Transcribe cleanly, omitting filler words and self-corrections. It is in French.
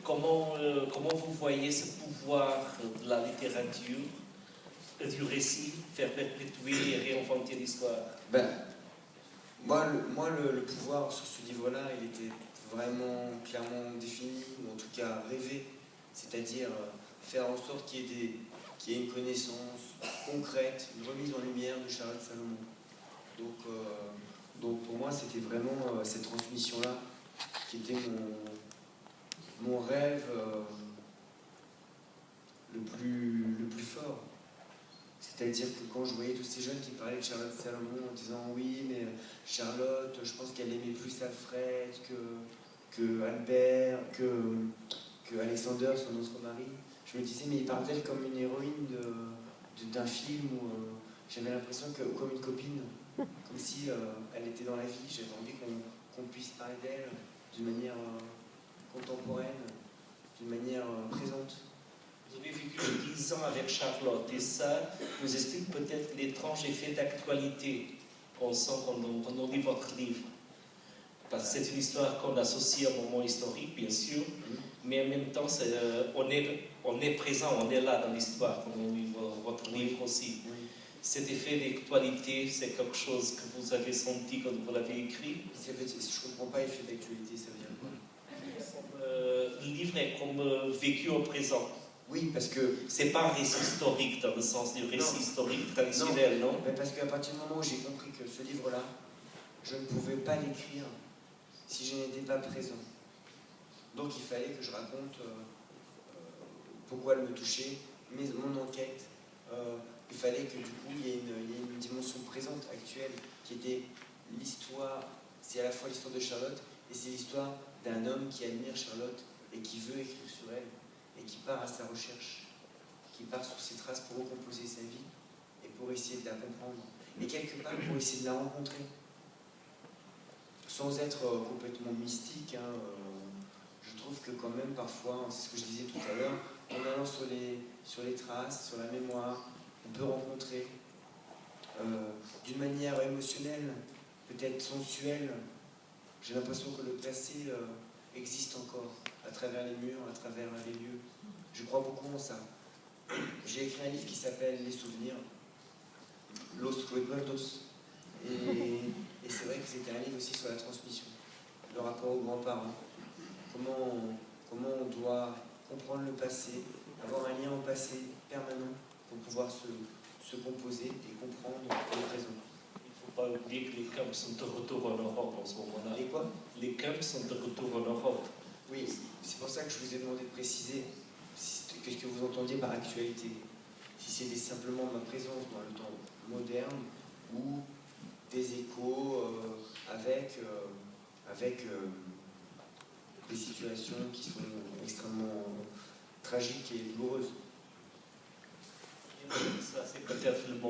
comment vous voyez ce pouvoir de la littérature, du récit, faire perpétuer et réinventer l'histoire? Moi, le pouvoir sur ce livre-là, il était vraiment clairement défini, ou en tout cas rêvé, c'est-à-dire faire en sorte qu'il y ait une connaissance concrète, une remise en lumière de Charlotte Salomon. Donc pour moi, c'était vraiment cette transmission-là qui était mon rêve le plus fort. C'est-à-dire que quand je voyais tous ces jeunes qui parlaient de Charlotte Salomon en disant oui, mais Charlotte, je pense qu'elle aimait plus Alfred que Albert, que Alexander, son autre mari, je me disais, mais il parle d'elle comme une héroïne d'un film où j'avais l'impression que comme une copine, comme si elle était dans la vie. J'avais envie qu'on puisse parler d'elle d'une manière contemporaine, d'une manière présente. Vous avez vécu 10 ans avec Charlotte et ça nous explique peut-être l'étrange effet d'actualité qu'on sent quand on lit votre livre. Parce que c'est une histoire qu'on associe à un moment historique, bien sûr, mais en même temps, on est présent, on est là dans l'histoire, quand on lit votre livre aussi. Oui. Cet effet d'actualité, c'est quelque chose que vous avez senti quand vous l'avez écrit? Je ne comprends pas l'effet d'actualité, ça veut dire quoi? Le livre est comme vécu au présent. Oui, parce que... C'est pas un récit historique dans le sens du récit historique traditionnel, non? Mais parce qu'à partir du moment où j'ai compris que ce livre-là, je ne pouvais pas l'écrire si je n'étais pas présent. Donc il fallait que je raconte pourquoi elle me touchait, mon enquête. Il fallait que du coup il y ait une dimension présente, actuelle, qui était l'histoire, c'est à la fois l'histoire de Charlotte, et c'est l'histoire d'un homme qui admire Charlotte et qui veut écrire sur elle, et qui part à sa recherche, qui part sur ses traces pour recomposer sa vie, et pour essayer de la comprendre, et quelque part pour essayer de la rencontrer. Sans être complètement mystique, je trouve que quand même parfois, c'est ce que je disais tout à l'heure, en allant sur les traces, sur la mémoire, on peut rencontrer d'une manière émotionnelle, peut-être sensuelle. J'ai l'impression que le passé existe encore, à travers les murs, à travers les lieux. Je crois beaucoup en ça. J'ai écrit un livre qui s'appelle Les souvenirs, Los Recuerdos. Et c'est vrai que c'était un livre aussi sur la transmission, le rapport aux grands-parents. Comment on doit comprendre le passé, avoir un lien au passé permanent pour pouvoir se composer et comprendre le présent. Il ne faut pas oublier que les camps sont de retour en Europe en ce moment-là. Et quoi? Les camps sont de retour en Europe. Oui, c'est pour ça que je vous ai demandé de préciser qu'est-ce que vous entendiez par actualité. Si c'était simplement ma présence dans le temps moderne ou des échos avec des situations qui sont extrêmement tragiques et douloureuses. Ça, c'est peut-être le bon.